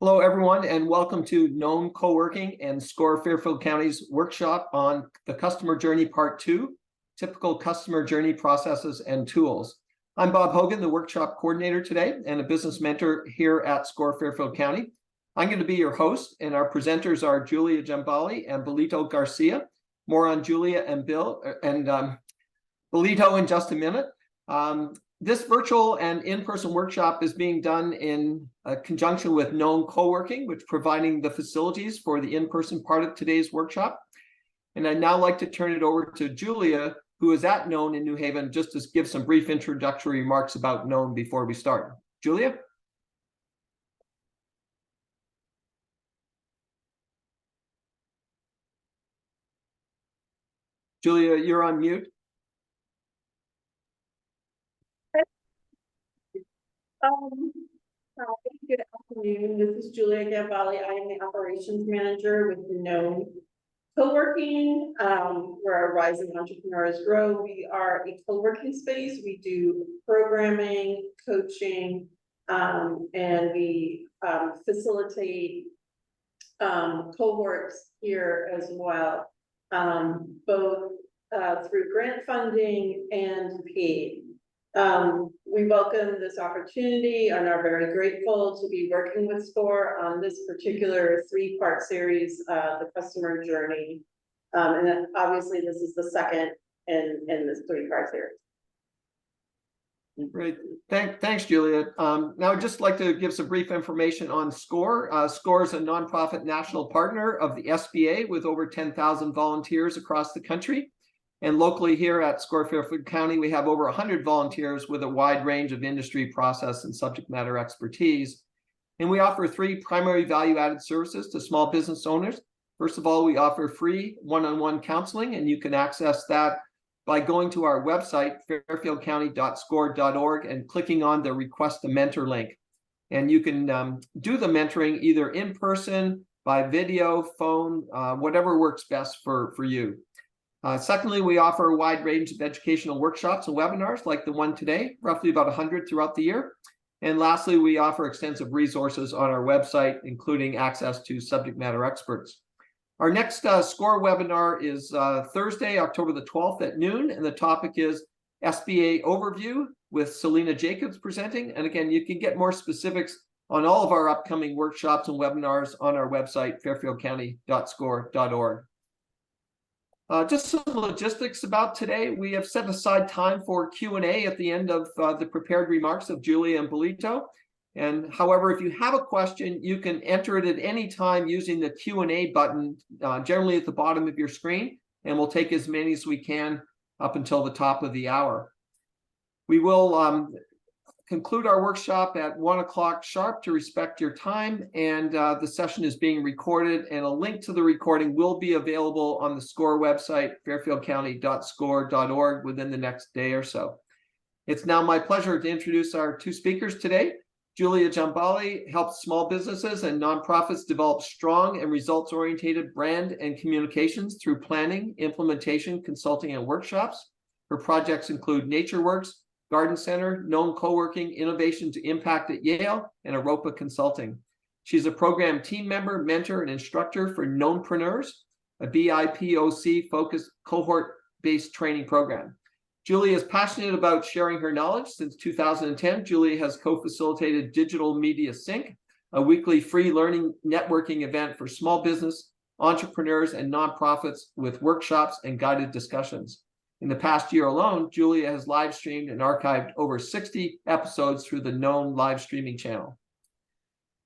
Hello, everyone, and welcome to Known Co-working and SCORE Fairfield County's workshop on the Customer Journey Part 2, Typical Customer Journey Processes and Tools. I'm Bob Hogan, the workshop coordinator today and a business mentor here at SCORE Fairfield County. I'm going to be your host, and our presenters are Giulia Gambale and Gambale-Garcia. More on Giulia and Bill and Bolito in just a minute. This virtual and in-person workshop is being done in conjunction with Known Co-working, which providing the facilities for the in-person part of today's workshop. And I'd now like to turn it over to Giulia, who is at Known in New Haven, just to give some brief introductory remarks about Known before we start. Giulia? Giulia, you're on mute. Good afternoon. This is Giulia Gambale. I am the operations manager with Known Co-working, where our rising entrepreneurs grow. We are a co-working space. We do programming, coaching, and we facilitate cohorts here as well, both through grant funding and paid. We welcome this opportunity and are very grateful to be working with SCORE on this particular three-part series, the customer journey. And then obviously this is the second in this three-part series. Great. Thanks, Giulia. Now I'd just like to give some brief information on SCORE. SCORE is a nonprofit national partner of the SBA with over 10,000 volunteers across the country. And locally here at SCORE Fairfield County, we have over 100 volunteers with a wide range of industry, process, and subject matter expertise. And we offer three primary value-added services to small business owners. First of all, we offer free one-on-one counseling, and you can access that by going to our website, fairfieldcounty.score.org, and clicking on the Request a Mentor link. And you can do the mentoring either in person, by video, phone, whatever works best for you. Secondly, we offer a wide range of educational workshops and webinars like the one today, roughly about 100 throughout the year. And lastly, we offer extensive resources on our website, including access to subject matter experts. Our next SCORE webinar is Thursday, October the 12th at noon, and the topic is SBA Overview with Selena Jacobs presenting. And again, you can get more specifics on all of our upcoming workshops and webinars on our website, fairfieldcounty.score.org. Just some logistics about today. We have set aside time for Q&A at the end of the prepared remarks of Giulia and Bolito. And however, if you have a question, you can enter it at any time using the Q&A button, generally at the bottom of your screen, and we'll take as many as we can up until the top of the hour. We will conclude our workshop at 1 o'clock sharp to respect your time, and the session is being recorded, and a link to the recording will be available on the SCORE website, fairfieldcounty.score.org, within the next day or so. It's now my pleasure to introduce our two speakers today. Giulia Gambale helps small businesses and nonprofits develop strong and results-oriented brand and communications through planning, implementation, consulting, and workshops. Her projects include Natureworks Garden Center, Known Co-working, Innovation to Impact at Yale, and Aropa Consulting. She's a program team member, mentor, and instructor for KNOWNpreneurs, a BIPOC-focused cohort-based training program. Giulia is passionate about sharing her knowledge. Since 2010, Giulia has co-facilitated Digital Media Sync, a weekly free learning networking event for small business, entrepreneurs, and nonprofits with workshops and guided discussions. In the past year alone, Giulia has live streamed and archived over 60 episodes through the Known live streaming channel.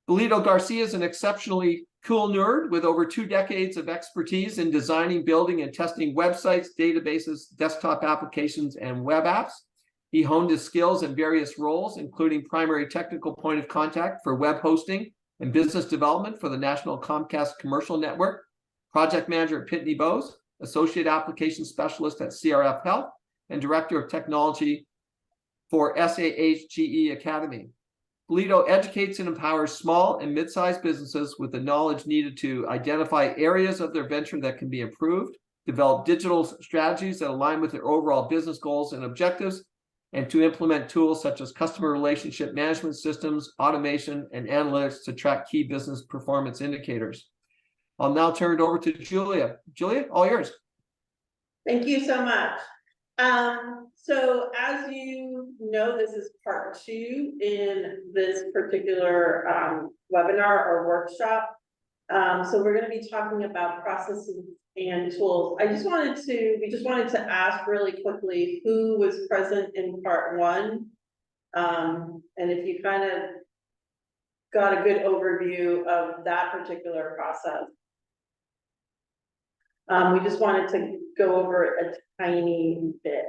Gambale-Garcia is an exceptionally cool nerd with over 2 decades of expertise in designing, building, and testing websites, databases, desktop applications, and web apps. He honed his skills in various roles, including primary technical point of contact for web hosting and business development for the National Comcast Commercial Network, project manager at Pitney Bowes, Associate Application Specialist at CRF Health, and Director of Technology for SAHGE Academy. Bolito educates and empowers small and mid-sized businesses with the knowledge needed to identify areas of their venture that can be improved, develop digital strategies that align with their overall business goals and objectives, and to implement tools such as customer relationship management systems, automation, and analytics to track key business performance indicators. I'll now turn it over to Giulia. Giulia, all yours. Thank you so much. So as you know, this is part 2 in this particular webinar or workshop. So we're going to be talking about processes and tools. We just wanted to ask really quickly who was present in part 1. And if you kind of got a good overview of that particular process. We just wanted to go over it a tiny bit.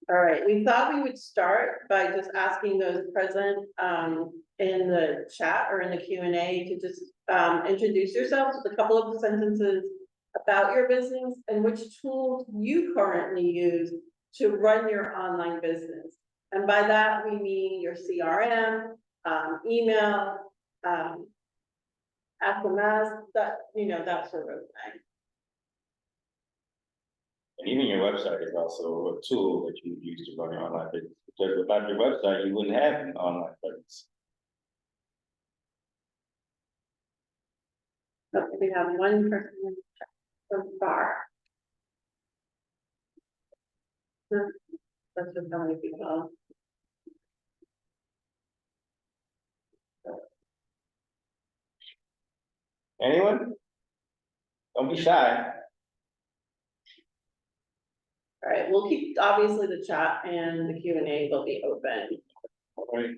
All right, we thought we would start by just asking those present in the chat or in the Q&A to just introduce yourselves with a couple of sentences about your business and which tools you currently use to run your online business. And by that, we mean your CRM, email, SMS, that sort of thing. And even your website is also a tool that you use to run your online business. Because without your website, you wouldn't have an online business. Okay, we have one person in the chat so far. That's just how many people. Anyone? Don't be shy. All right, we'll keep, obviously the chat and the Q&A will be open. All right.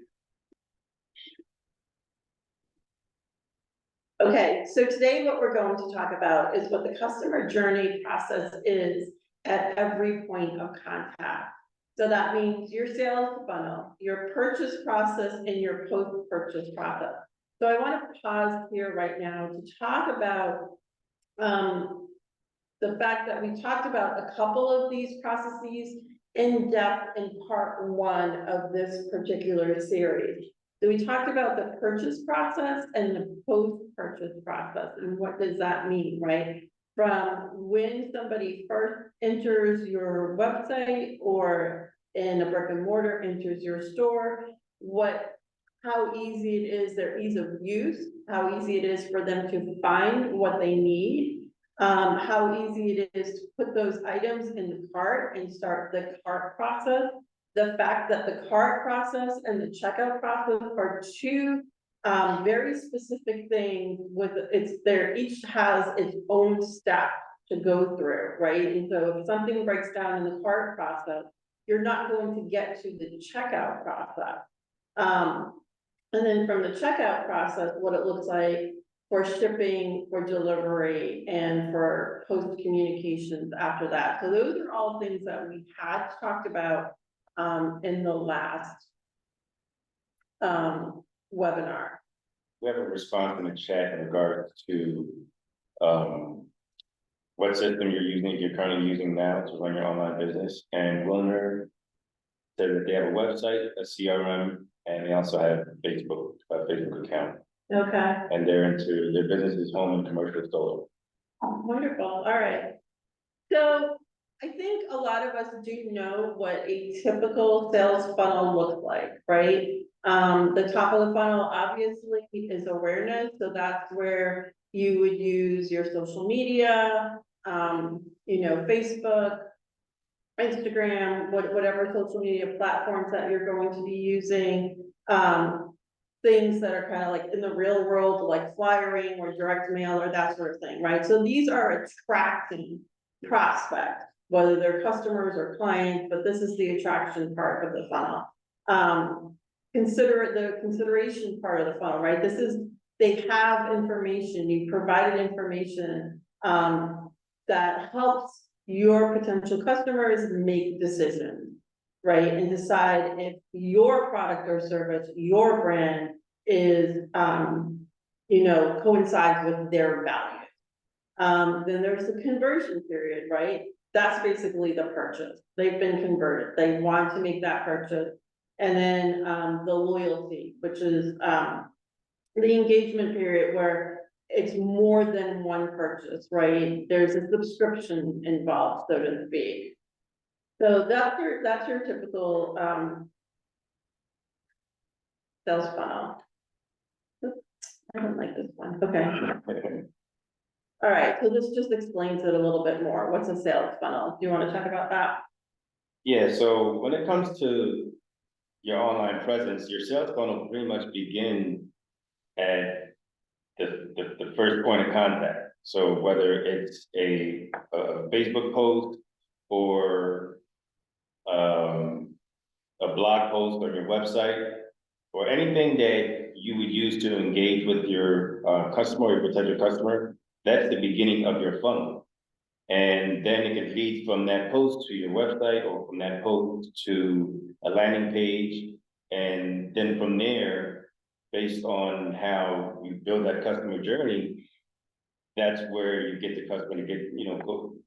Okay, so today what we're going to talk about is what the customer journey process is at every point of contact. So that means your sales funnel, your purchase process, and your post-purchase process. So I want to pause here right now to talk about the fact that we talked about a couple of these processes in depth in part 1 of this particular series. So we talked about the purchase process and the post-purchase process, and what does that mean, right? From when somebody first enters your website or in a brick and mortar enters your store, how easy it is, their ease of use, how easy it is for them to find what they need, how easy it is to put those items in the cart and start the cart process. The fact that the cart process and the checkout process are 2 very specific things each has its own step to go through, right? And so if something breaks down in the cart process, you're not going to get to the checkout process. And then from the checkout process, what it looks like for shipping, for delivery, and for post communications after that. So those are all things that we had talked about in the last webinar. We have a response in the chat in regards to what system you're currently using now to run your online business. And Wilner said that they have a website, a CRM, and they also have a Facebook account. Okay. And their business is home and commercial solar. Oh, wonderful. All right. So I think a lot of us do know what a typical sales funnel looks like, right? The top of the funnel obviously is awareness. So that's where you would use your social media, Facebook, Instagram, whatever social media platforms that you're going to be using, things that are kind of like in the real world, like flyering or direct mail or that sort of thing, right? So these are attracting prospects, whether they're customers or clients, but this is the attraction part of the funnel. Consider the consideration part of the funnel, right? They have information, you provided information that helps your potential customers make decisions, right? And decide if your product or service, your brand is, coincides with their values. Then there's the conversion period, right? That's basically the purchase. They've been converted. They want to make that purchase. And then the loyalty, which is the engagement period where it's more than one purchase, right? There's a subscription involved, so to speak. So that's your typical, sales funnel. Oops, I don't like this one, okay. All right, so this just explains it a little bit more. What's a sales funnel? Do you want to talk about that? Yeah, so when it comes to your online presence, your sales funnel pretty much begin at the first point of contact. So whether it's a Facebook post or a blog post on your website, or anything that you would use to engage with your customer or potential customer, that's the beginning of your funnel. And then it can lead from that post to your website, or from that post to a landing page. And then from there, based on how you build that customer journey, that's where you get the customer to get,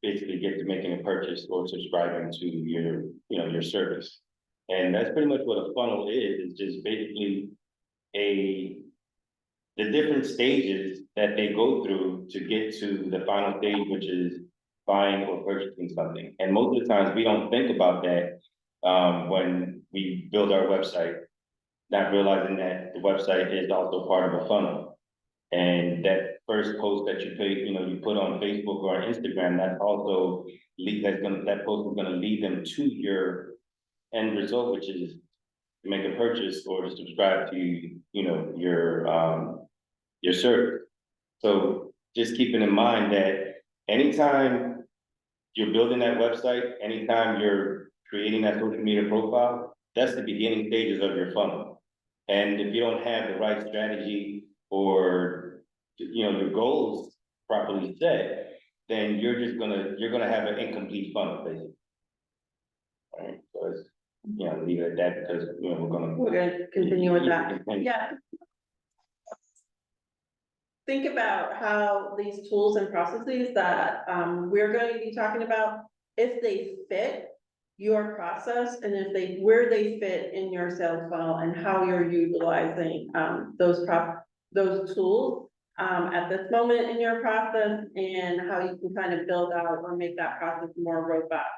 basically get to making a purchase or subscribing to your, your service. And that's pretty much what a funnel is just basically the different stages that they go through to get to the final stage, which is buying or purchasing something. And most of the times we don't think about that when we build our website, not realizing that the website is also part of a funnel. And that first post that you put, you put on Facebook or on Instagram, that also that post is gonna lead them to your end result, which is to make a purchase or to subscribe to, your service. So just keeping in mind that anytime you're building that website, anytime you're creating that social media profile, that's the beginning stages of your funnel. And if you don't have the right strategy or, your goals properly set, then you're gonna have an incomplete funnel, basically. All right, so it's, leave it at that because, we're gonna continue with that. Yeah. Think about how these tools and processes that we're going to be talking about, if they fit your process, and where they fit in your sales funnel, and how you're utilizing those tools at this moment in your process, and how you can kind of build out or make that process more robust.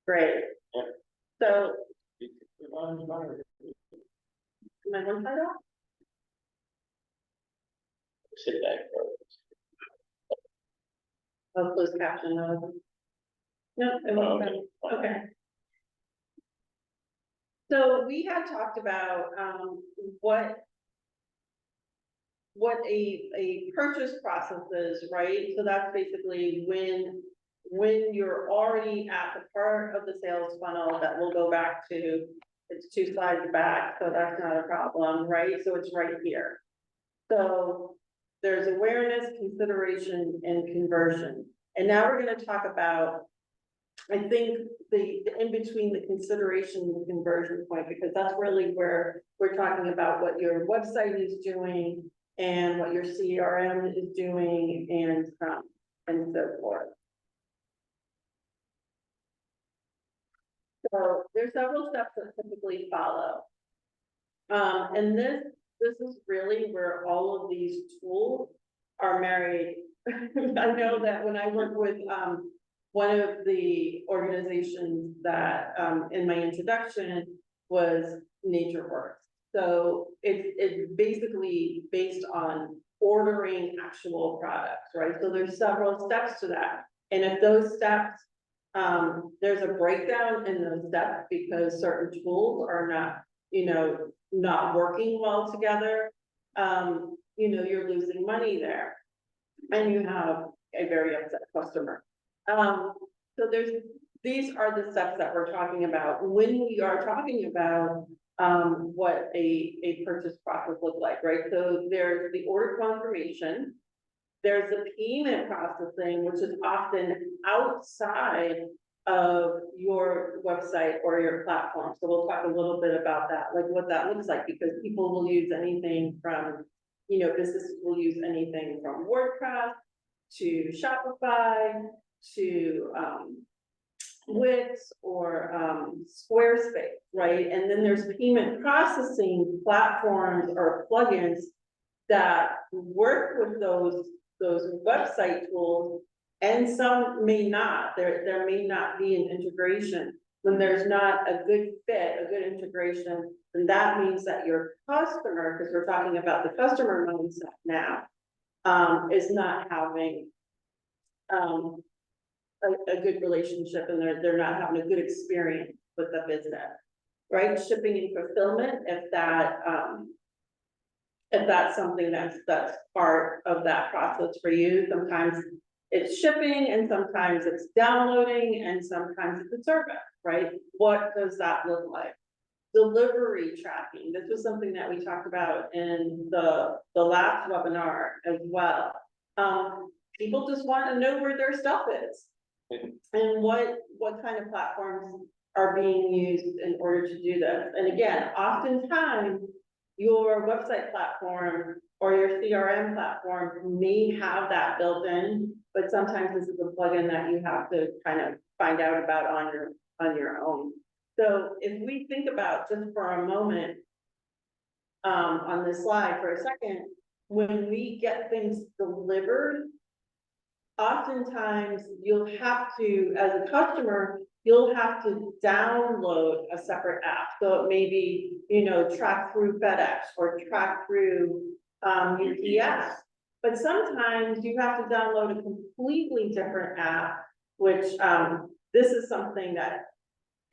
Great. Yeah. So, am I one side off? sit back first. Oh, closed caption, no. No, it wasn't. Okay. So we had talked about what a purchase process is, right? So that's basically when you're already at the part of the sales funnel that we'll go back to. It's 2 slides back, so that's not a problem, right? So it's right here. So there's awareness, consideration, and conversion. And now we're going to talk about, I think, the in between the consideration and the conversion point, because that's really where we're talking about what your website is doing and what your CRM is doing, and so forth. So there's several steps that typically follow. And this is really where all of these tools are married. I know that when I work with one of the organizations that in my introduction was Natureworks. So it's basically based on ordering actual products, right? So there's several steps to that. And if those steps, there's a breakdown in those steps because certain tools are not, not working well together, you're losing money there. And you have a very upset customer. So these are the steps that we're talking about when we are talking about what a purchase process looks like, right? So there's the order confirmation, there's the payment processing, which is often outside of your website or your platform. So we'll talk a little bit about that, like what that looks like, because people will use anything from, businesses will use anything from WordPress to Shopify to Wix or Squarespace, right? And then there's payment processing platforms or plugins that work with those website tools, and some may not. There may not be an integration. When there's not a good fit, a good integration, then that means that your customer, because we're talking about the customer mindset now, is not having a good relationship, and they're not having a good experience with the business, right? Shipping and fulfillment, if that's something that's part of that process for you, sometimes it's shipping and sometimes it's downloading and sometimes it's a service, right? What does that look like? Delivery tracking, this was something that we talked about in the last webinar as well. People just want to know where their stuff is and what kind of platforms are being used in order to do this. And again, oftentimes your website platform or your CRM platform may have that built in, but sometimes this is a plugin that you have to kind of find out about on your own. So if we think about just for a moment, on this slide for a second, when we get things delivered, oftentimes you'll have to, as a customer, you'll have to download a separate app. So it may be, track through FedEx or track through UPS. But sometimes you have to download a completely different app, which this is something that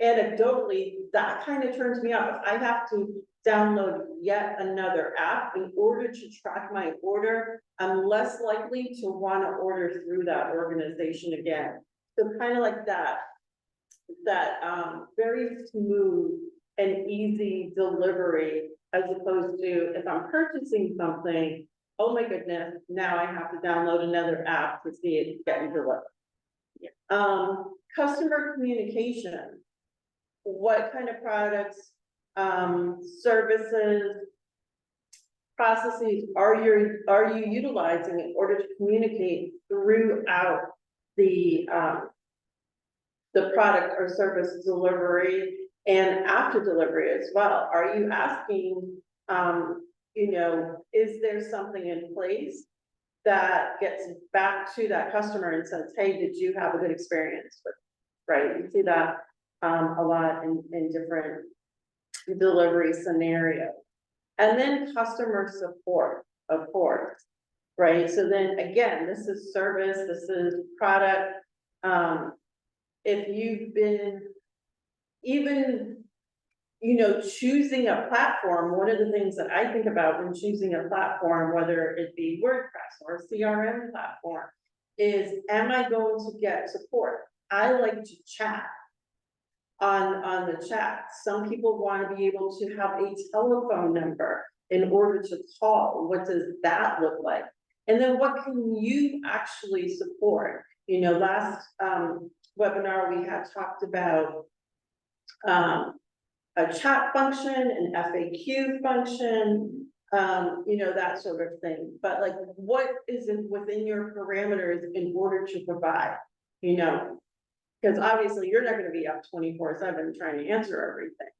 anecdotally, that kind of turns me off. If I have to download yet another app in order to track my order, I'm less likely to want to order through that organization again. So kind of like that very smooth and easy delivery, as opposed to if I'm purchasing something, oh my goodness, now I have to download another app to see it getting delivered. Customer communication. What kind of products, services, processes are you utilizing in order to communicate throughout the product or service delivery and after delivery as well? Are you asking, is there something in place that gets back to that customer and says, hey, did you have a good experience with, right? You see that a lot in different delivery scenarios. And then customer support, of course, right? So then again, this is service, this is product. If you've been even, choosing a platform, one of the things that I think about when choosing a platform, whether it be WordPress or a CRM platform, is, am I going to get support? I like to chat on the chat. Some people want to be able to have a telephone number in order to call. What does that look like? And then what can you actually support? Last webinar we had talked about a chat function, an FAQ function, that sort of thing. But like, what is within your parameters in order to provide, because obviously you're not going to be up 24/7 trying to answer everything.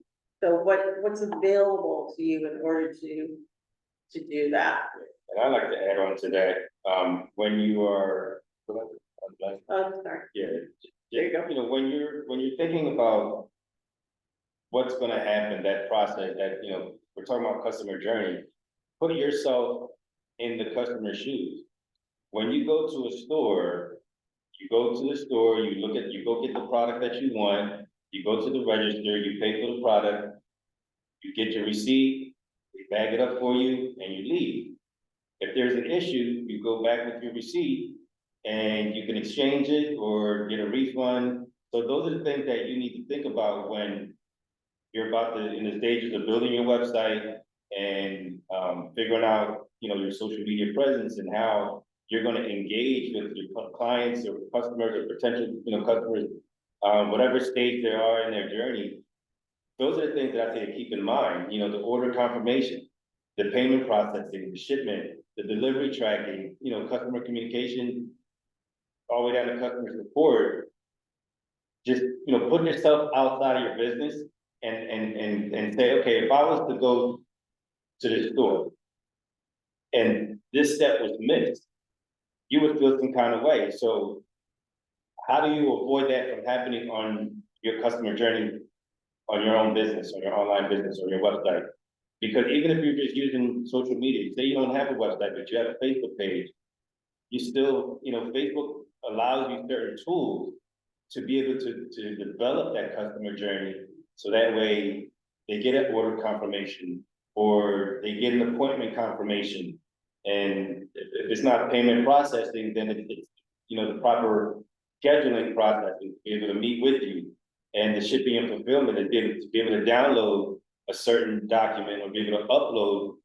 So what's available to you in order to do that? And I'd like to add on to that, when you are, Oh, sorry. yeah, when you're thinking about what's going to happen, that process, that, we're talking about customer journey, put yourself in the customer's shoes. When you go to a store, you go to the store, you go get the product that you want, you go to the register, you pay for the product, you get your receipt, they bag it up for you, and you leave. If there's an issue, you go back with your receipt and you can exchange it or get a refund. So those are the things that you need to think about when you're in the stages of building your website and figuring out, your social media presence and how you're going to engage with your clients or customers or potential, customers, whatever stage they are in their journey. Those are the things that I say to keep in mind. The order confirmation, the payment processing, the shipment, the delivery tracking, customer communication, all the way down to customer support. just, put yourself outside of your business and say, okay, if I was to go to the store and this step was missed, you would feel some kind of way. So how do you avoid that from happening on your customer journey, on your own business, on your online business, or your website? Because even if you're just using social media, say you don't have a website, but you have a Facebook page, you still, Facebook allows you certain tools to be able to develop that customer journey. So that way they get an order confirmation or they get an appointment confirmation. And if it's not payment processing, then it's, the proper scheduling process to be able to meet with you. And the shipping and fulfillment is to be able to download a certain document or be able to upload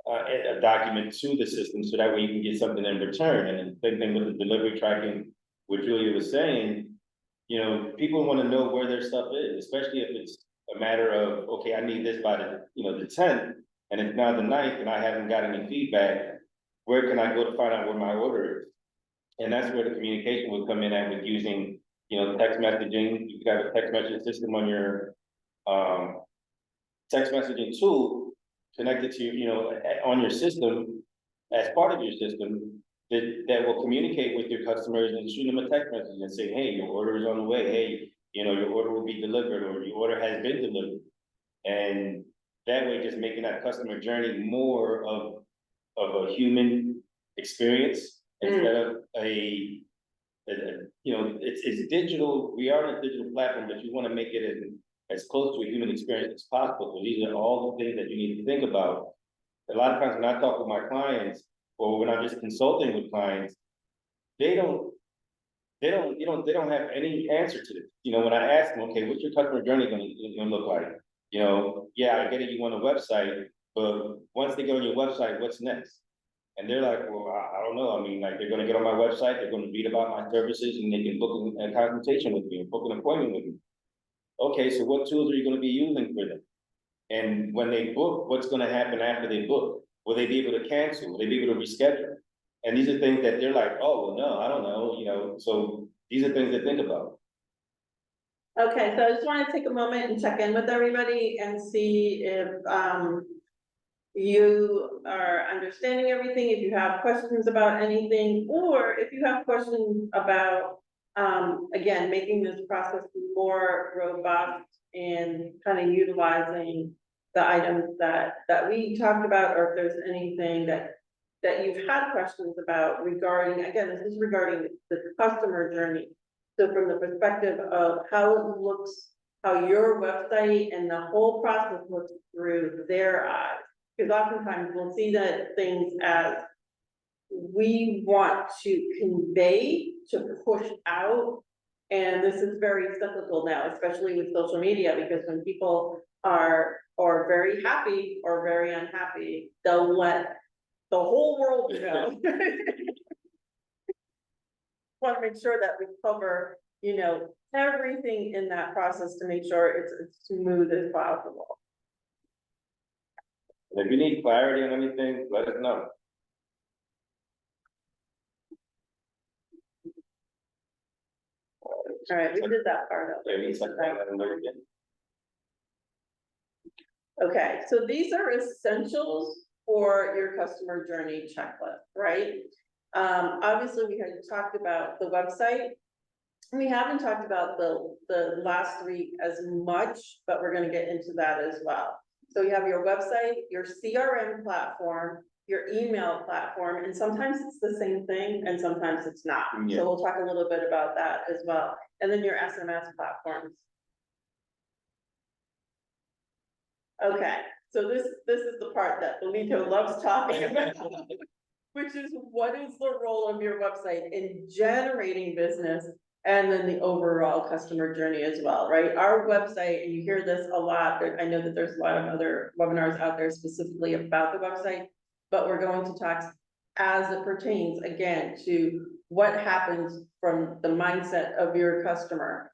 a document to the system, so that way you can get something in return. And then same thing with the delivery tracking, what Giulia was saying, people want to know where their stuff is, especially if it's a matter of, okay, I need this by the 10th, and it's now the 9th, and I haven't got any feedback. Where can I go to find out where my order is? And that's where the communication would come in at, with using, text messaging. You could have a text messaging system on your text messaging tool connected to, on your system, as part of your system, that will communicate with your customers and shoot them a text message and say, hey, your order is on the way. Hey, your order will be delivered, or your order has been delivered. And that way, just making that customer journey more of a human experience instead of it's digital. We are in a digital platform, but you want to make it as close to a human experience as possible. So these are all the things that you need to think about. A lot of times when I talk with my clients, or when I'm just consulting with clients, they don't have any answer to this. When I ask them, okay, what's your customer journey gonna look like? Yeah, I get it, you want a website, but once they get on your website, what's next? And they're like, well, I don't know. I mean, like, they're gonna get on my website, they're gonna read about my services, and they can book a consultation with me, or book an appointment with me. Okay, so what tools are you gonna be using for them? And when they book, what's gonna happen after they book? Will they be able to cancel? Will they be able to reschedule? And these are things that they're like, oh, well, no, I don't know, so these are things to think about. Okay, so I just want to take a moment and check in with everybody and see if you are understanding everything, if you have questions about anything, or if you have questions about, again, making this process more robust and kind of utilizing the items that we talked about, or if there's anything that you've had questions about regarding, again, this is regarding the customer journey. So from the perspective of how it looks, how your website and the whole process looks through their eyes. Because oftentimes we'll see that things as we want to convey, to push out. And this is very cyclical now, especially with social media, because when people are very happy or very unhappy, they'll let the whole world know. Want to make sure that we cover, everything in that process to make sure it's as smooth as possible. If you need clarity on anything, let us know. All right, we did that part of it. Okay, so these are essentials for your customer journey checklist, right? Obviously we had talked about the website. We haven't talked about the last three as much, but we're going to get into that as well. So you have your website, your CRM platform, your email platform, and sometimes it's the same thing and sometimes it's not. Yeah. So we'll talk a little bit about that as well. And then your SMS platforms. Okay, so this is the part that Benito loves talking about, which is what is the role of your website in generating business and then the overall customer journey as well, right? Our website, and you hear this a lot, I know that there's a lot of other webinars out there specifically about the website, but we're going to talk as it pertains, again, to what happens from the mindset of your customer.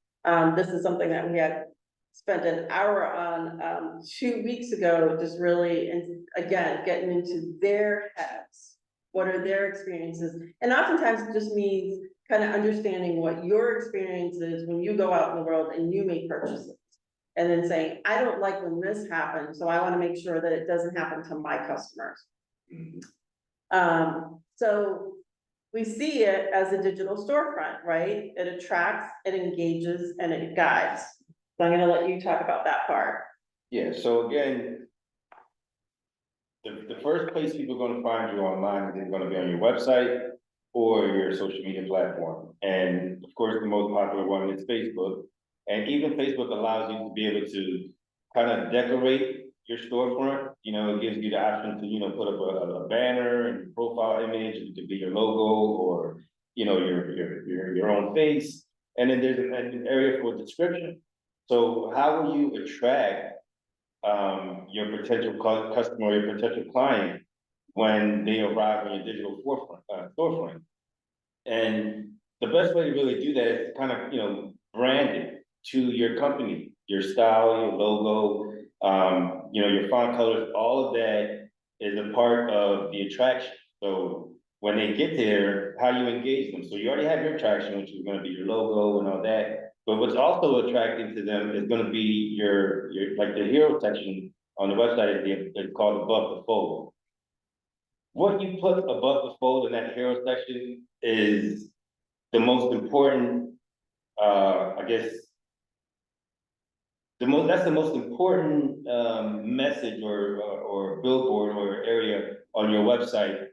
This is something that we had spent an hour on 2 weeks ago, just really, and again, getting into their heads What are their experiences? And oftentimes it just means kind of understanding what your experience is when you go out in the world and you make purchases. And then saying, I don't like when this happens, so I want to make sure that it doesn't happen to my customers. So we see it as a digital storefront, right? It attracts, it engages, and it guides. So I'm gonna let you talk about that part. Yeah, so again, the first place people are gonna find you online is gonna be on your website or your social media platform. And of course, the most popular one is Facebook. And even Facebook allows you to be able to kind of decorate your storefront. You know, it gives you the option to, you know, put up a banner and profile image. It could be your logo or, you know, your own face. And then there's an area for description. So how will you attract your potential customer or your potential client when they arrive on your digital storefront? And the best way to really do that is to kind of, you know, brand it to your company, your style, your logo, you know, your font colors, all of that is a part of the attraction. So when they get there, how you engage them. So you already have your attraction, which is going to be your logo and all that. But what's also attracting to them is going to be your like the hero section on the website is called above the fold. What you put above the fold in that hero section is the most important, I guess, that's the most important message or billboard or area on your website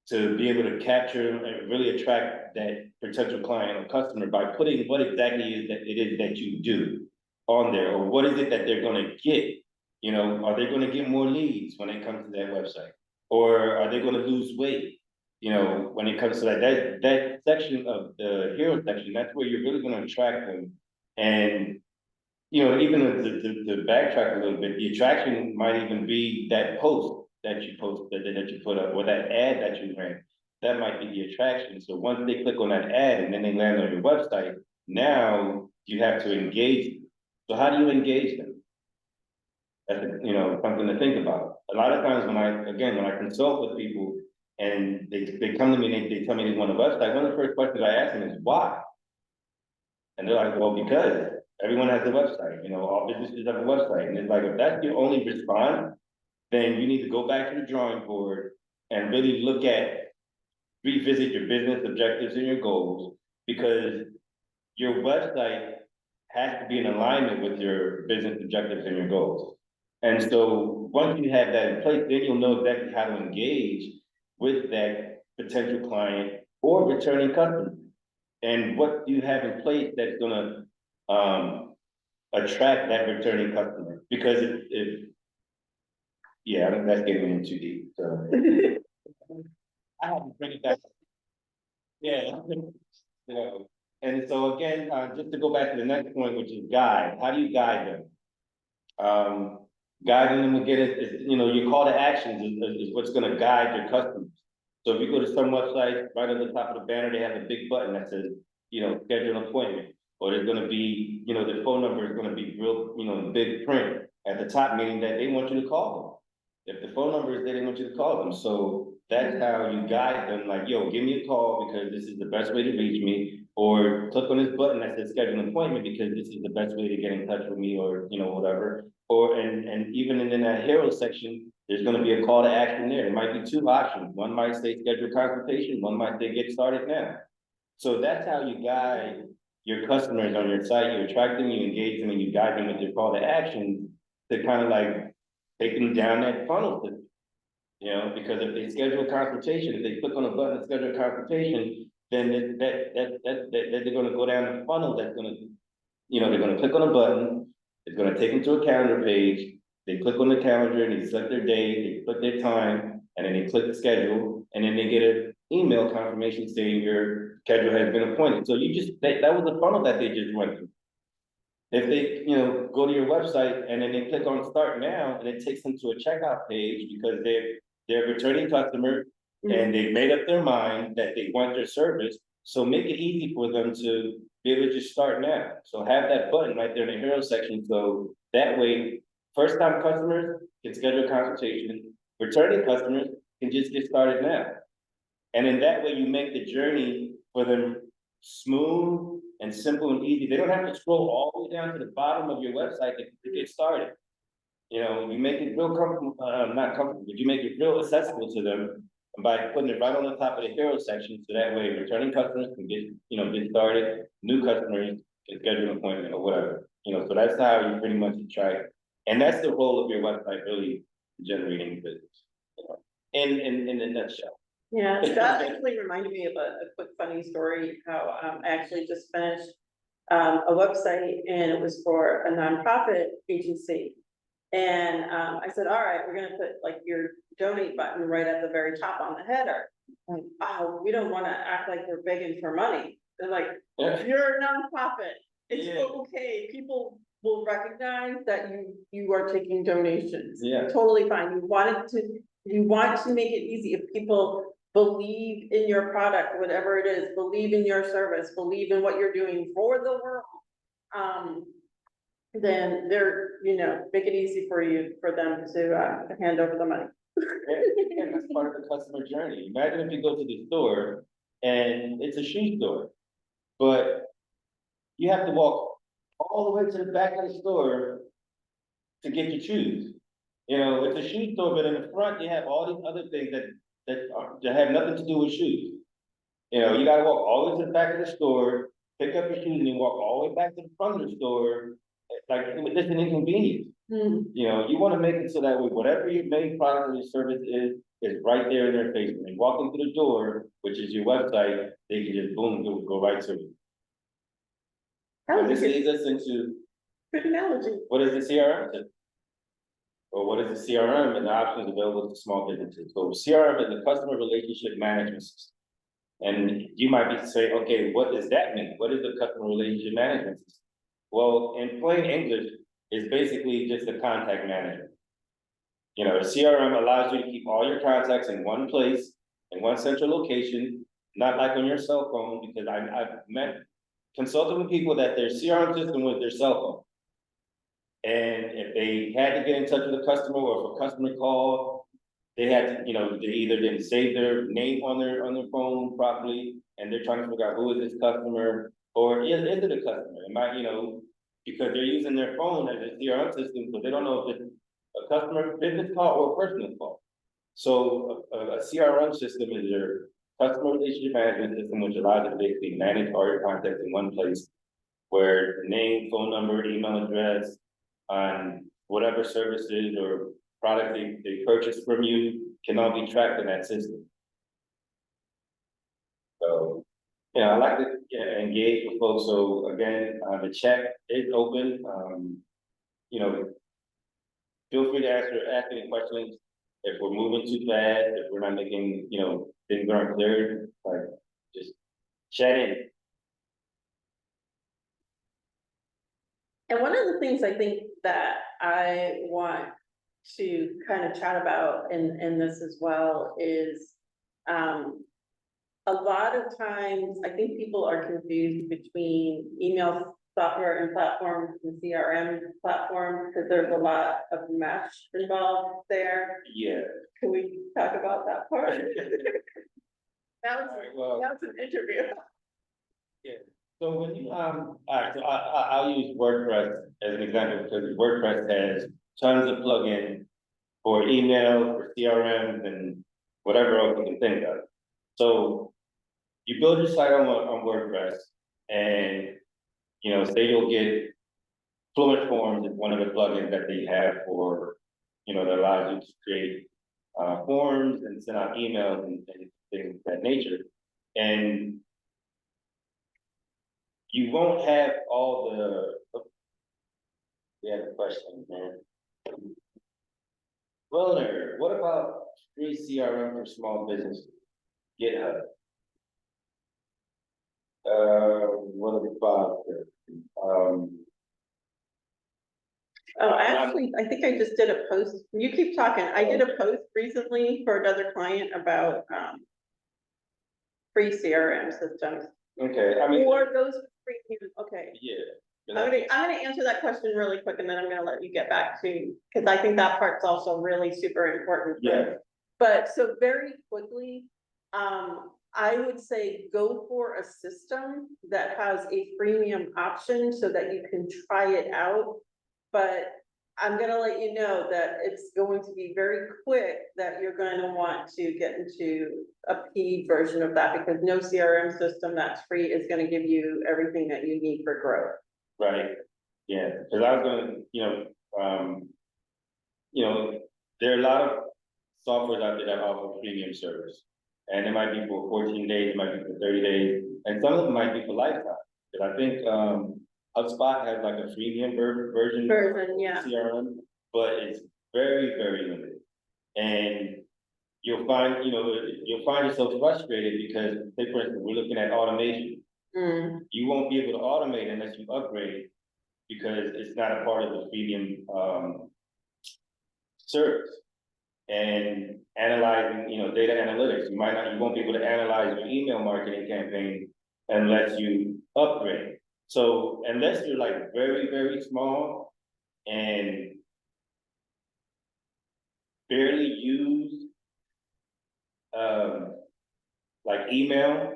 to be able to capture and really attract that potential client or customer by putting what exactly it is that you do on there, or what is it that they're going to get. You know, are they going to get more leads when they come to that website, or are they going to lose weight? You know, when it comes to that section of the hero section, that's where you're really going to attract them. And you know, even to backtrack a little bit, the attraction might even be that post that you that you put up, or that ad that you ran. That might be the attraction. So once they click on that ad and then they land on your website, now you have to engage them. So how do you engage them? That's, you know, something to think about. A lot of times when I consult with people and they come to me and they tell me they want a website, one of the first questions I ask them is why? And they're like, well, because everyone has a website, you know, all businesses have a website. And it's like, if that's your only response, then you need to go back to the drawing board and really revisit your business objectives and your goals, because your website has to be in alignment with your business objectives and your goals. And so once you have that in place, then you'll know exactly how to engage with that potential client or returning customer. And what do you have in place that's gonna attract that returning customer? Because yeah, I think that's getting in too deep, so. I have to bring it back. Yeah. You know, and so again, just to go back to the next point, which is guide. How do you guide them? Guiding them again is, you know, your call to actions is what's gonna guide your customers. So if you go to some website, right on the top of the banner, they have a big button that says, you know, schedule an appointment. Or there's gonna be, you know, the phone number is gonna be real, you know, big print at the top, meaning that they want you to call them. If the phone number is there, they want you to call them. So that's how you guide them, like, yo, give me a call because this is the best way to reach me. Or click on this button that says schedule an appointment because this is the best way to get in touch with me, or, you know, whatever. Or, and even in that hero section, there's gonna be a call to action there. There might be two options. One might say schedule consultation, one might say get started now. So that's how you guide your customers on your site. You attract them, you engage them, and you guide them with your call to action to kind of like take them down that funnel system. You know, because if they schedule a consultation, if they click on a button to schedule a consultation, then they're gonna go down the funnel. That's gonna, you know, they're gonna click on a button, it's gonna take them to a calendar page. They click on the calendar and they select their day, they click their time, and then they click the schedule, and then they get an email confirmation saying your schedule has been appointed. So you just, that was the funnel that they just went through. If they, you know, go to your website and then they click on start now, and it takes them to a checkout page because they're a returning customer and they've made up their mind that they want their service. So make it easy for them to be able to just start now. So have that button right there in the hero section. So that way, first time customers can schedule a consultation, returning customers can just get started now. And in that way, you make the journey for them smooth and simple and easy. They don't have to scroll all the way down to the bottom of your website to get started. You know, you make it real comfortable, not comfortable, but you make it real accessible to them by putting it right on the top of the hero section. So that way returning customers can get started, new customers can schedule an appointment or whatever. So that's how you pretty much try it. And that's the role of your website, really generating business, in a nutshell. Yeah, that actually reminded me of a quick funny story, how I actually just finished a website, and it was for a nonprofit agency. And I said, all right, we're gonna put like your donate button right at the very top on the header. Like, oh, we don't wanna act like we're begging for money. They're like, you're a nonprofit. It's okay. People will recognize that you are taking donations. Yeah. Totally fine. You want to make it easy. If people believe in your product, whatever it is, believe in your service, believe in what you're doing for the world, then they're, make it easy for them to hand over the money. And that's part of the customer journey. Imagine if you go to the store and it's a shoe store, but you have to walk all the way to the back of the store to get your shoes. It's a shoe store, but in the front you have all these other things that have nothing to do with shoes. You gotta walk all the way to the back of the store, pick up your shoes, and then walk all the way back to the front of the store. Like, it's just an inconvenience. You want to make it so that whatever your main product or your service is right there in their face. When they walk into the door, which is your website, they can just boom, go right to it. And this leads us into good analogy. What is the CRM? Or what is the CRM and the options available to small businesses? So CRM is a customer relationship management system. And you might be saying, okay, what does that mean? What is the customer relationship management system? Well, in plain English, it's basically just a contact management. The CRM allows you to keep all your contacts in one place, in one central location, not like on your cell phone, because I've consulted with people that their CRM system was their cell phone. And if they had to get in touch with a customer, or if a customer called, they had to, they either didn't save their name on their phone properly, and they're trying to figure out who is this customer, or is it a customer? It might, because they're using their phone as a CRM system, so they don't know if it's a customer business call or a personal call. So a CRM system is your customer relationship management system, which allows you to basically manage all your contacts in one place, where name, phone number, email address, on whatever services or product they purchase from you can all be tracked in that system. So, I like to engage with folks. So again, the chat is open. Feel free to ask any questions. If we're moving too fast, if we're not making, things aren't clear, like, just chat in. And one of the things I think that I want to kind of chat about in this as well is, a lot of times, I think people are confused between email software and platforms and CRM platforms, because there's a lot of mesh involved there. Yeah. Can we talk about that part? That Well, was an interview. yeah. So when you all right, so I'll use WordPress as an example, because WordPress has tons of plugins for email, for CRM, and whatever else you can think of. So you build your site on WordPress, and say you'll get Fluent Forms is one of the plugins that they have for, that allows you to create forms and send out emails and things of that nature. And you won't have all the. We have a question, man. Wilner, what about free CRM for small business? GitHub. What about I think I just did a post. You keep talking. I did a post recently for another client about free CRM systems. Okay, Or those premium. Okay. Yeah. I'm gonna answer that question really quick, and then I'm gonna let you get back to, because I think that part's also really super important. Yeah. But so very quickly, I would say go for a system that has a freemium option so that you can try it out. But I'm gonna let you know that it's going to be very quick that you're going to want to get into a paid version of that, because no CRM system that's free is gonna give you everything that you need for growth. Right, yeah, because I was gonna, there are a lot of softwares out there that offer premium service. And it might be for 14 days, it might be for 30 days, and some of them might be for lifetime. Because I think HubSpot has like a freemium version. Yeah. CRM, but it's very, very limited. And you'll find yourself frustrated because, say for instance, we're looking at automation. You won't be able to automate unless you upgrade, because it's not a part of the premium service. And analyzing, data analytics, you won't be able to analyze your email marketing campaign unless you upgrade. So unless you're like very, very small and barely use like email,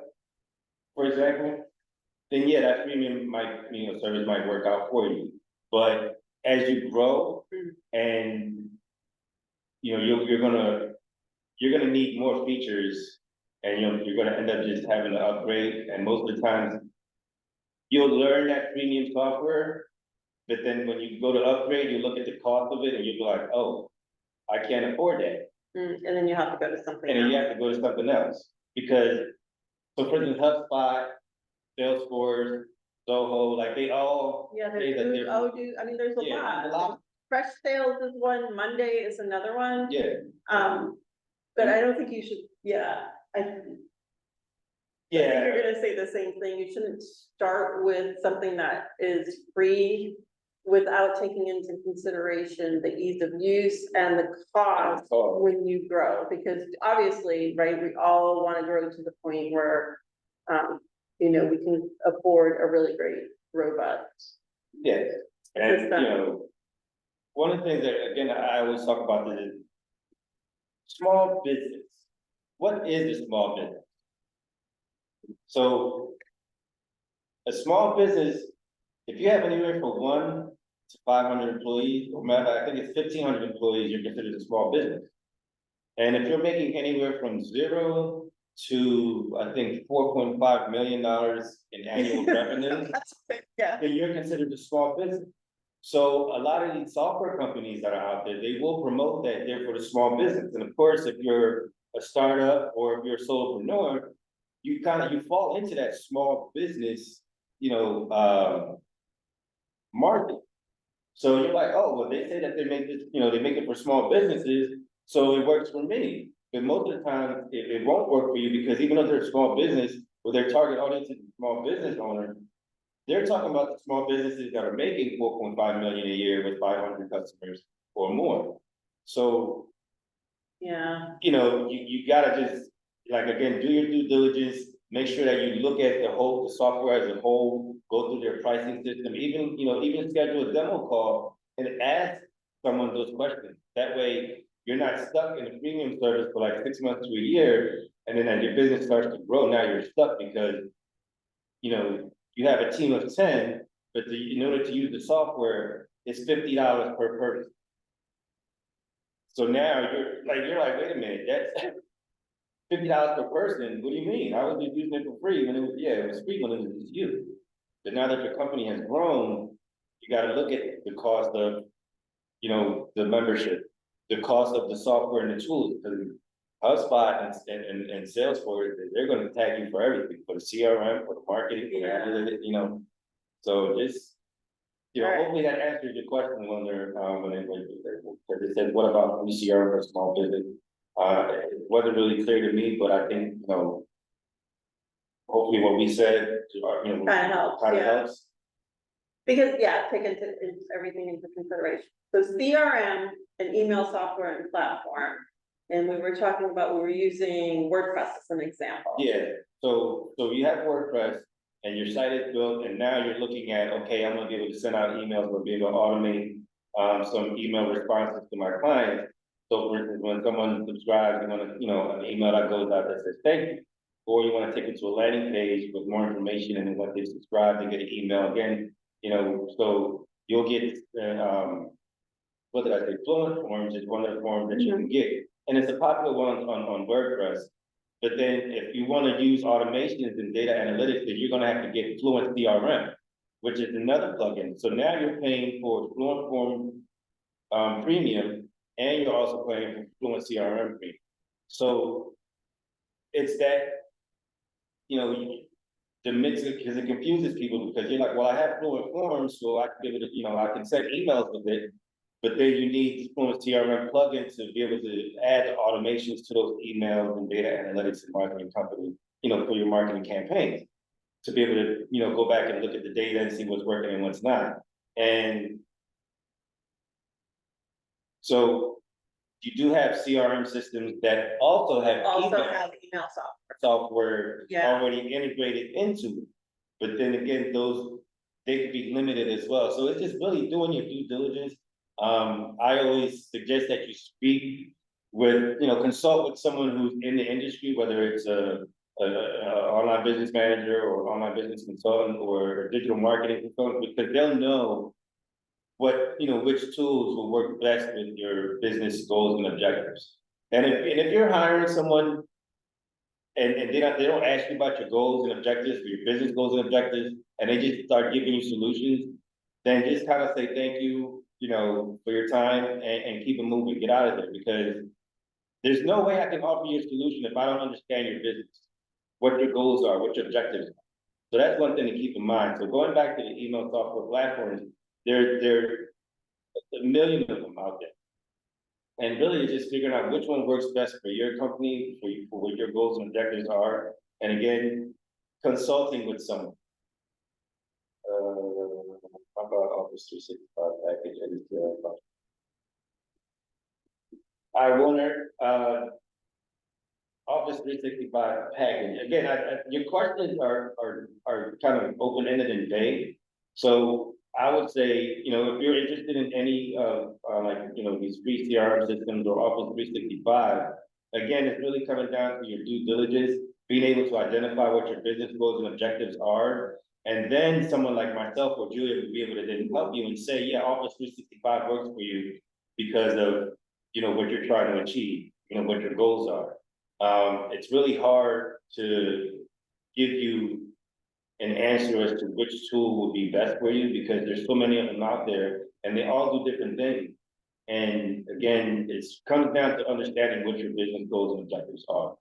for example, then yeah, that premium service might work out for you. But as you grow and you're gonna need more features, and you're gonna end up just having to upgrade. And most of the times, you'll learn that premium software, but then when you go to upgrade, you look at the cost of it, and you'll be like, oh, I can't afford that. And then you have to go to something And then you else. have to go to something else, because, so for instance, HubSpot, Salesforce, Zoho, like they all Yeah, say that they're. I mean, there's a Yeah, lot. Fresh Sales is one, Monday is another one. Yeah. But I don't think you should, I think you're gonna say the same thing. You shouldn't start with something that is free without taking into consideration the ease of use and the cost when you grow. Because obviously, right, we all wanna grow to the point where, we can afford a really great, robust. Yeah, and system. one of the things that, again, I always talk about this is small business. What is a small business? So a small business, if you have anywhere from 1 to 500 employees, or matter, I think it's 1,500 employees, you're considered a small business. And if you're making anywhere from 0 to, I think, $4.5 million in annual revenue, then you're considered a small business. So a lot of these software companies that are out there, they will promote that they're for the small business. And of course, if you're a startup or if you're a solopreneur, you fall into that small business, market. So you're like, oh, well, they say that they make this, they make it for small businesses, so it works for me. But most of the time, it won't work for you, because even though they're a small business, or their target audience is a small business owner, they're talking about the small businesses that are making 4.5 million a year with 500 customers or more. So, you gotta just, like, again, do your due diligence, make sure that you look at the software as a whole, go through their pricing system, even schedule a demo call and ask someone those questions. That way, you're not stuck in a premium service for like 6 months to a year, and then as your business starts to grow, now you're stuck because, you have a team of 10, but in order to use the software, it's $50 per person. So now you're like, wait a minute, that's $50 per person. What do you mean? I was just using it for free when it was free when it was just you. But now that your company has grown, you got to look at the cost of, the membership, the cost of the software and the tools. Because HubSpot and Salesforce, they're going to tag you for everything, for the CRM, for the marketing, for the analytics, So just, hopefully that answers your question when it said, what about free CRM for small business? It wasn't really clear to me, but I think, hopefully what we said, kind of helps. Because, take everything into consideration. So CRM and email software and platform. And we were talking about, we were using WordPress as an example. Yeah, so you have WordPress and your site is built, and now you're looking at, okay, I'm gonna be able to send out emails, we'll be able to automate some email responses to my clients. So for instance, when someone subscribes, you want to, an email that goes out that says thank you. Or you want to take it to a landing page with more information, and then once they subscribe, they get an email again, so you'll get, what did I say, Fluent Forms is one of the forms that you can get. And it's a popular one on WordPress. But then if you want to use automations and data analytics, then you're going to have to get Fluent CRM, which is another plugin. So now you're paying for Fluent Form Premium, and you're also paying for Fluent CRM Premium. So it's that, the mix, because it confuses people, because you're like, well, I have Fluent Forms, so I can give it, I can send emails with it. But then you need the Fluent CRM plugin to be able to add the automations to those emails and data analytics and marketing company, for your marketing campaigns, to be able to, go back and look at the data and see what's working and what's not. And so you do have CRM systems that also have email software Yeah. already integrated into it. But then again, they could be limited as well. So it's just really doing your due diligence. I always suggest that you speak with, consult with someone who's in the industry, whether it's a online business manager or online business consultant or a digital marketing consultant, because they'll know what, which tools will work best with your business goals and objectives. And if you're hiring someone and they don't ask you about your goals and objectives, or your business goals and objectives, and they just start giving you solutions, then just kind of say thank you, for your time, and keep it moving, get out of there, because there's no way I can offer you a solution if I don't understand your business, what your goals are, what your objectives are. So that's one thing to keep in mind. So going back to the email software platforms, there are a million of them out there. And really, it's just figuring out which one works best for your company, for what your goals and objectives are. And again, consulting with someone. About Office 365 package. I wonder, Office 365 package. Again, your questions are kind of open-ended and vague. So I would say, if you're interested in any of these free CRM systems or Office 365, again, it's really coming down to your due diligence, being able to identify what your business goals and objectives are. And then someone like myself or Julia would be able to then help you and say, yeah, Office 365 works for you because of, what you're trying to achieve, what your goals are. It's really hard to give you an answer as to which tool would be best for you, because there's so many of them out there and they all do different things. And again, it comes down to understanding what your business goals and objectives are.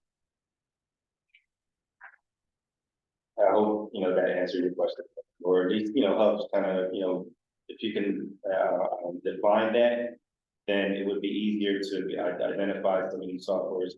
I hope, that answered your question, or at least, helps kind of, if you can define that, then it would be easier to identify some of these softwares,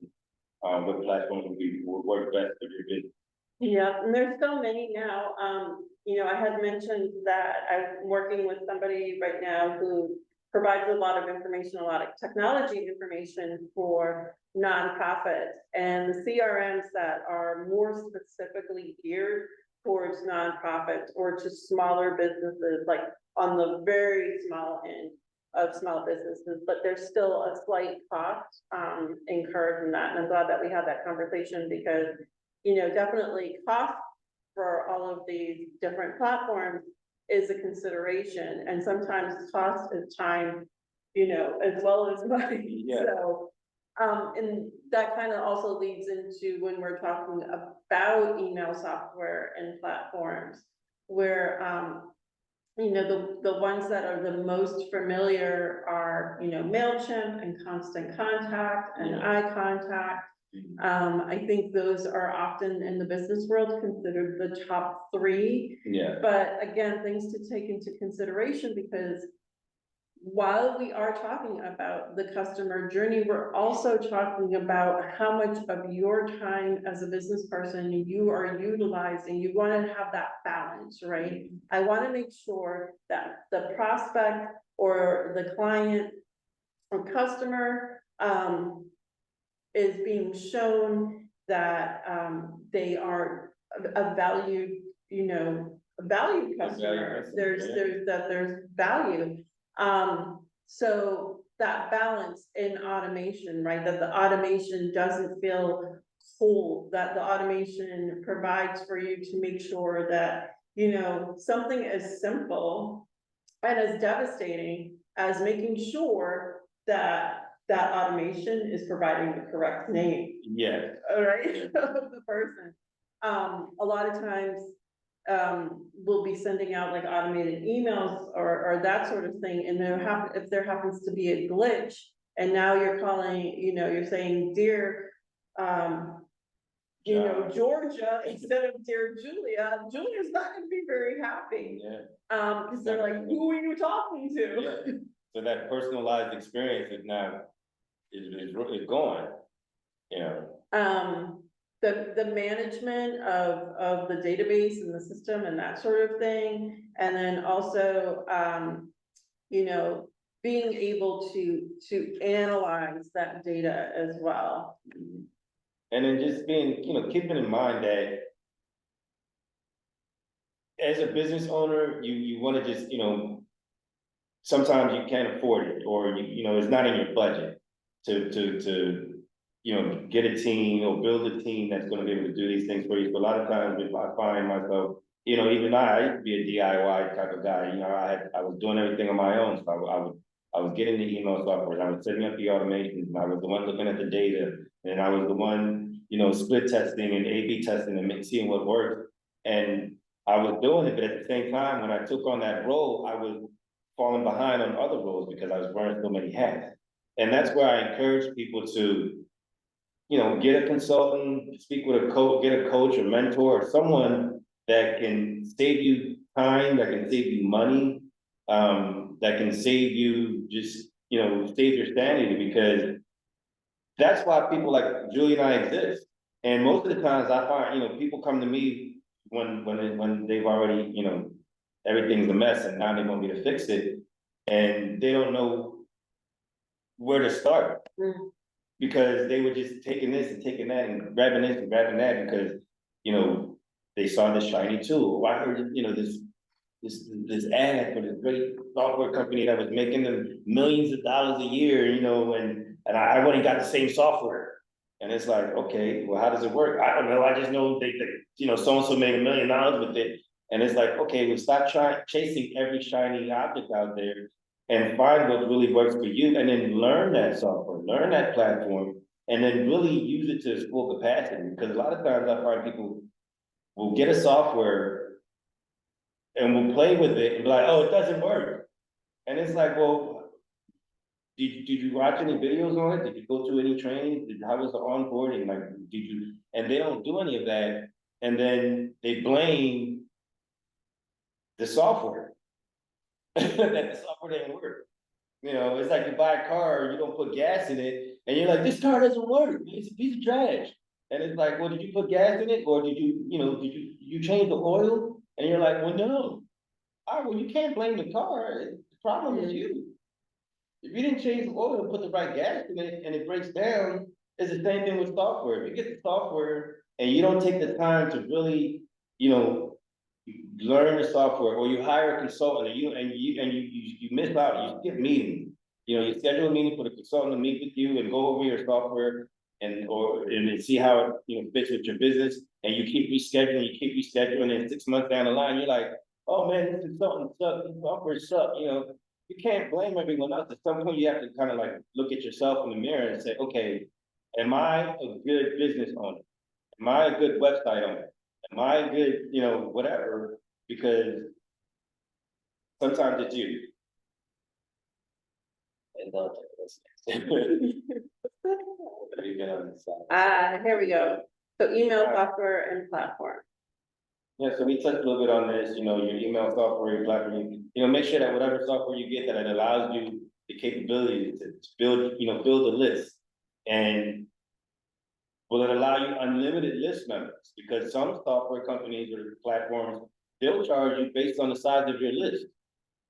what platforms would work best for your business. Yeah, and there's so many now. I had mentioned that I'm working with somebody right now who provides a lot of information, a lot of technology information for nonprofits, and the CRMs that are more specifically geared towards nonprofits or to smaller businesses, like on the very small end of small businesses, but there's still a slight cost incurred in that. And I'm glad that we had that conversation, because definitely cost for all of these different platforms is a consideration, and sometimes cost is time, as well as money. Yeah. So, and that kind of also leads into when we're talking about email software and platforms, where the ones that are the most familiar are, MailChimp and Constant Contact and iContact. I think those are often in the business world considered the top 3. Yeah. But again, things to take into consideration, because while we are talking about the customer journey, we're also talking about how much of your time as a business person you are utilizing. You want to have that balance, right? I want to make sure that the prospect or the client or customer is being shown that they are a valued, valued customer. There's value. So that balance in automation, right? That the automation doesn't feel cold, that the automation provides for you to make sure that, you know, something as simple and as devastating as making sure that that automation is providing the correct name, Yeah, right, of the person. A lot of times, we'll be sending out like automated emails or that sort of thing, and if there happens to be a glitch, and now you're calling, you know, you're saying, dear, you know, Georgia, instead of dear Julia, Julia's not gonna be very happy. yeah, Because they're like, who are you talking to? yeah. So that personalized experience is now, is gone, you know. The management of the database and the system and that sort of thing, and then also, you know, being able to analyze that data as well. And then just being, you know, keeping in mind that as a business owner, you wanna just, you know, sometimes you can't afford it, or you know, it's not in your budget to you know, get a team or build a team that's gonna be able to do these things for you. So a lot of times if I find myself, you know, even I used to be a DIY type of guy, you know, I was doing everything on my own. So I was getting the email software, I was setting up the automations, and I was the one looking at the data, and I was the one, you know, split testing and A/B testing and seeing what worked. And I was doing it, but at the same time, when I took on that role, I was falling behind on other roles because I was wearing so many hats. And that's where I encourage people to, you know, get a consultant, speak with a coach, get a coach or mentor or someone that can save you time, that can save you money, that can save you just, you know, save your sanity, because that's why people like Julie and I exist. And most of the times I find, you know, people come to me when they've already, you know, everything's a mess and now they want me to fix it, and they don't know where to start. Because they were just taking this and taking that and grabbing this and grabbing that because, you know, they saw this shiny tool. I heard, you know, this ad for this great software company that was making them millions of dollars a year, you know, and I went and got the same software. And it's like, okay, well, how does it work? I don't know. I just know they you know, so-and-so made $1 million with it. And it's like, okay, well, stop chasing every shiny object out there and find what really works for you, and then learn that software, learn that platform, and then really use it to its full capacity. Because a lot of times I find people will get a software and will play with it and be like, oh, it doesn't work. And it's like, well, did you watch any videos on it? Did you go to any training? How was the onboarding? Like, did you, and they don't do any of that. And then they blame the software. That the software didn't work. You know, it's like you buy a car, you don't put gas in it, and you're like, this car doesn't work, it's a piece of trash. And it's like, well, did you put gas in it, or did you, you know, you change the oil? And you're like, well, no. All right, well, you can't blame the car, the problem is you. If you didn't change the oil and put the right gas in it and it breaks down, it's the same thing with software. If you get the software and you don't take the time to really, you know, learn the software, or you hire a consultant and you miss out, you skip meetings. You know, you schedule a meeting for the consultant to meet with you and go over your software and see how it, you know, fits with your business, and you keep rescheduling, and 6 months down the line, you're like, oh man, this consultant sucks, this software sucks, you know. You can't blame everyone else. At some point you have to kind of like look at yourself in the mirror and say, okay, am I a good business owner? Am I a good website owner? Am I a good, you know, whatever? Because sometimes it's you. And don't take this. Here we go. So email, software, and platform. Yeah, so we touched a little bit on this, you know, your email software, your platform, you know, make sure that whatever software you get, that it allows you the capability to build, you know, build a list. And will it allow you unlimited list members? Because some software companies or platforms, they'll charge you based on the size of your list.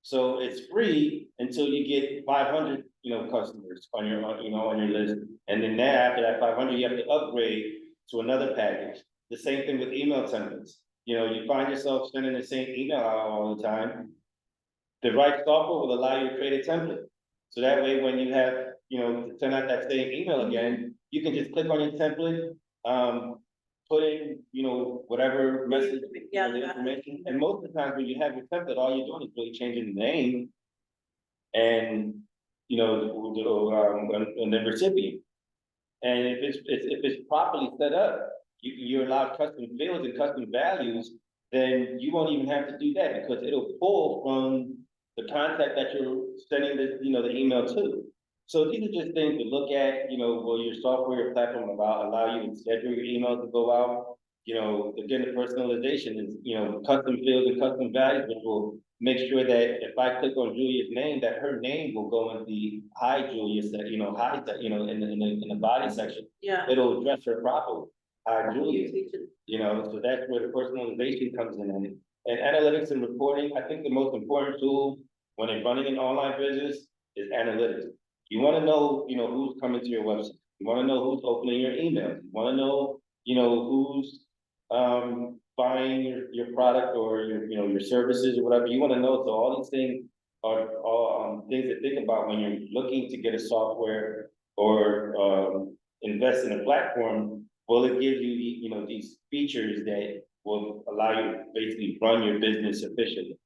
So it's free until you get 500, you know, customers on your, you know, on your list. And then after that 500, you have to upgrade to another package. The same thing with email templates. You know, you find yourself sending the same email out all the time. The right software will allow you to create a template. So that way, when you have, to send out that same email again, you can just click on your template, put in, whatever message, the information. And most of the time when you have your template, all you're doing is really changing the name and, and the recipient. And if it's properly set up, you allow custom fields and custom values, then you won't even have to do that because it'll pull from the contact that you're sending the email to. So these are just things to look at, will your software, your platform allow you to schedule your emails to go out? Again, the personalization is, custom fields and custom values, which will make sure that if I click on Julia's name, that her name will go in the hi Julia hi, in the body section. Yeah. It'll address her properly. Hi Julia. So that's where the personalization comes in. And analytics and reporting, I think the most important tool when they're running an online business is analytics. You want to know, who's coming to your website. You want to know who's opening your emails. You want to know, who's buying your product or your services or whatever. You want to know. So all these things are all things to think about when you're looking to get a software or invest in a platform. Will it give you these features that will allow you to basically run your business efficiently?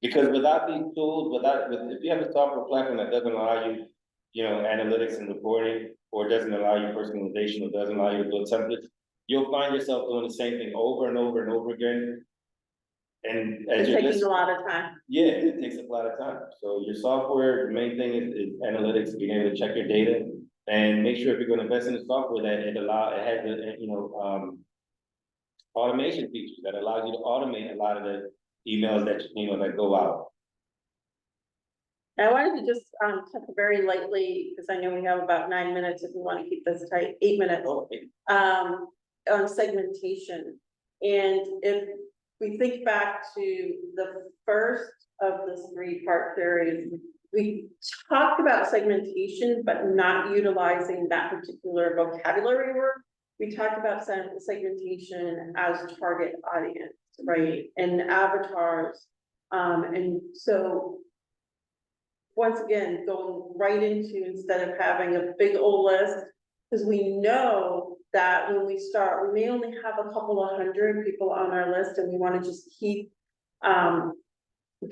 Because without these tools, if you have a software platform that doesn't allow you, analytics and reporting, or doesn't allow you personalization, or doesn't allow you to build templates, you'll find yourself doing the same thing over and over and over again. And as it's taking a lot of time. Yeah, it takes a lot of time. So your software, the main thing is analytics, being able to check your data, and make sure if you're going to invest in a software that it has the automation features that allows you to automate a lot of the emails that go out. I wanted to just touch very lightly, because I know we have about 9 minutes if we want to keep this tight, 8 minutes, on segmentation. And if we think back to the first of this 3-part series, we talked about segmentation, but not utilizing that particular vocabulary word. We talked about segmentation as target audience, right? And avatars. And so once again, going right into, instead of having a big old list, because we know that when we start, we may only have a couple of hundred people on our list, and we want to just keep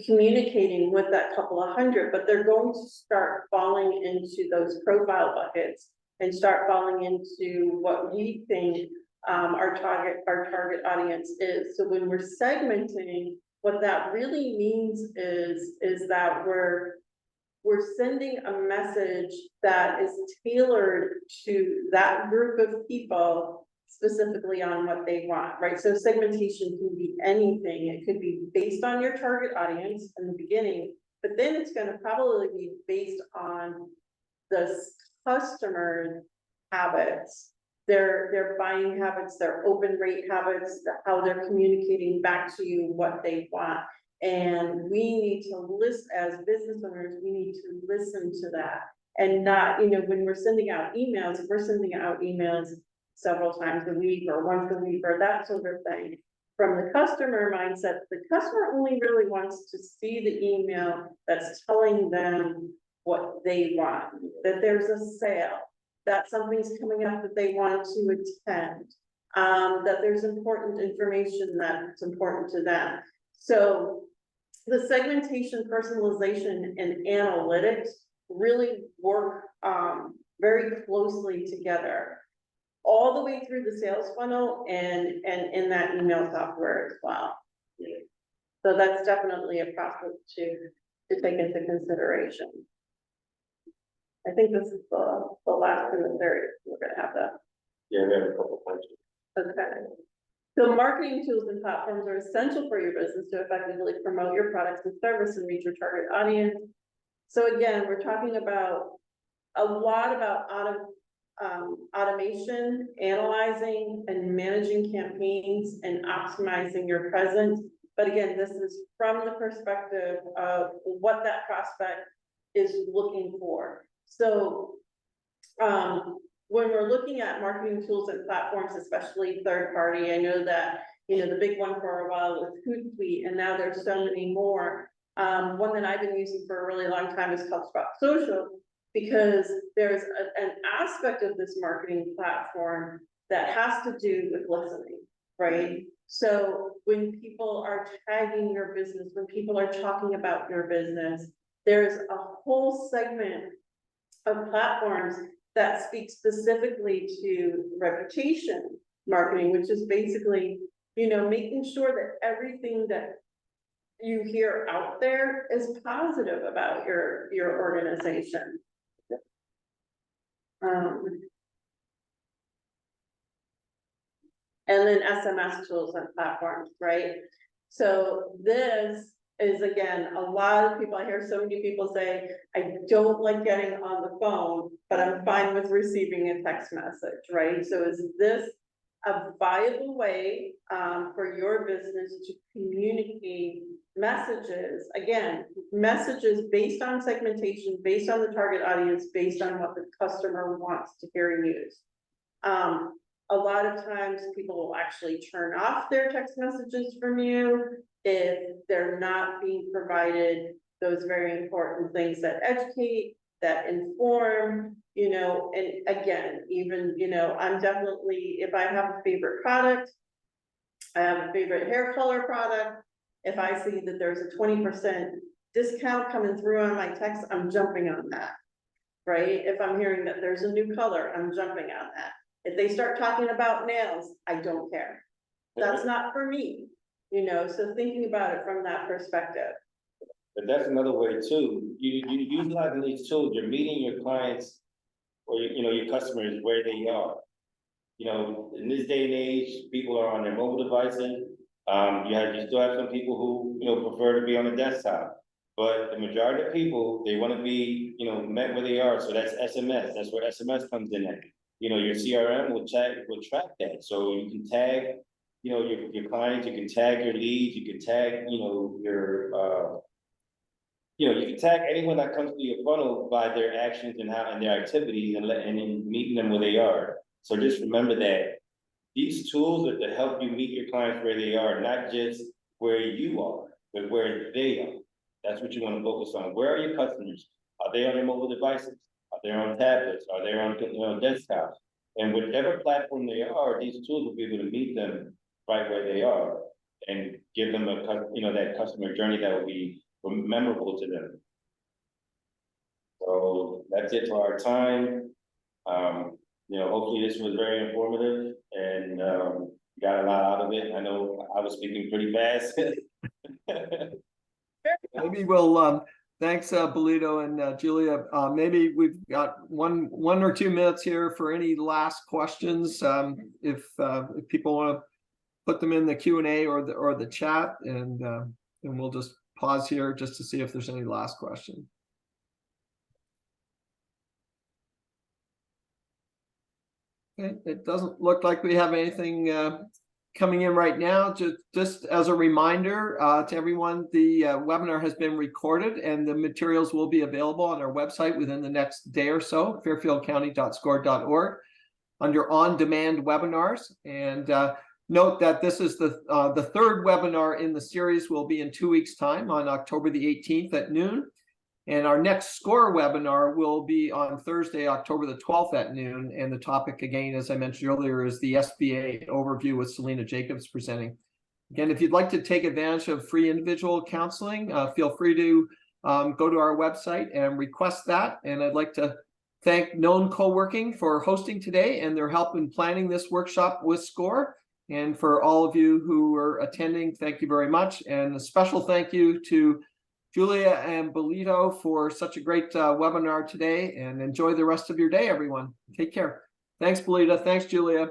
communicating with that couple of hundred, but they're going to start falling into those profile buckets and start falling into what we think our target audience is. So when we're segmenting, what that really means is that we're sending a message that is tailored to that group of people specifically on what they want, right? So segmentation can be anything. It could be based on your target audience in the beginning, but then it's going to probably be based on the customer habits, their buying habits, their open rate habits, how they're communicating back to you what they want. And we need to listen, as business owners, we need to listen to that, and not, when we're sending out emails, if we're sending out emails several times a week or once a week or that sort of thing, from the customer mindset, the customer only really wants to see the email that's telling them what they want, that there's a sale, that something's coming up that they want to attend, that there's important information that's important to them. So the segmentation, personalization, and analytics really work very closely together, all the way through the sales funnel and in that email software as well. So that's definitely a process to take into consideration. I think this is the last in the series. We're gonna have that. Yeah, we have a couple of questions. Okay. So marketing tools and platforms are essential for your business to effectively promote your products and service and reach your target audience. So again, we're talking about a lot about automation, analyzing and managing campaigns, and optimizing your presence. But again, this is from the perspective of what that prospect is looking for. So when we're looking at marketing tools and platforms, especially third party, I know that, the big one for a while was Hootsuite, and now there's so many more. One that I've been using for a really long time is called Spot Social, because there's an aspect of this marketing platform that has to do with listening, right? So when people are tagging your business, when people are talking about your business, there's a whole segment of platforms that speak specifically to reputation marketing, which is basically, making sure that everything that you hear out there is positive about your organization. And then SMS tools and platforms, right? So this is, again, a lot of people, I hear so many people say, I don't like getting on the phone, but I'm fine with receiving a text message, right? So is this a viable way for your business to communicate messages? Again, messages based on segmentation, based on the target audience, based on what the customer wants to hear and use. A lot of times people will actually turn off their text messages from you if they're not being provided those very important things that educate, that inform, and again, even, I'm definitely, if I have a favorite product, I have a favorite hair color product, if I see that there's a 20% discount coming through on my text, I'm jumping on that, right? If I'm hearing that there's a new color, I'm jumping on that. If they start talking about nails, I don't care. That's not for me, so thinking about it from that perspective. But that's another way too. You utilizing these tools, you're meeting your clients or your customers where they are. In this day and age, people are on their mobile devices. You still have some people who prefer to be on the desktop. But the majority of people, they want to be met where they are. So that's SMS. That's where SMS comes in at. Your CRM will track that. So you can tag your clients, you can tag your leads, you can tag you can tag anyone that comes through your funnel by their actions and their activities and then meeting them where they are. So just remember that these tools are to help you meet your clients where they are, not just where you are, but where they are. That's what you want to focus on. Where are your customers? Are they on their mobile devices? Are they on tablets? Are they on desktops? And whatever platform they are, these tools will be able to meet them right where they are and give them that customer journey that will be memorable to them. So that's it for our time. Hopefully this was very informative and got a lot out of it. I know I was speaking pretty fast. Maybe we'll thanks Bolito and Giulia. Maybe we've got one or 2 minutes here for any last questions. If people want to put them in the Q&A or the chat, and we'll just pause here just to see if there's any last question. Okay, it doesn't look like we have anything coming in right now. Just as a reminder to everyone, the webinar has been recorded and the materials will be available on our website within the next day or so, fairfieldcounty.score.org, under on-demand webinars. And note that this is the third webinar in the series. Will be in 2 weeks' time on October the 18th at noon. And our next SCORE webinar will be on Thursday, October the 12th at noon. And the topic, again, as I mentioned earlier, is the SBA overview with Selena Jacobs presenting. Again, if you'd like to take advantage of free individual counseling, feel free to go to our website and request that. And I'd like to thank Known Co-working for hosting today and their help in planning this workshop with SCORE. And for all of you who are attending, thank you very much. And a special thank you to Giulia and Bolito for such a great webinar today, and enjoy the rest of your day, everyone. Take care. Thanks, Bolito. Thanks, Giulia.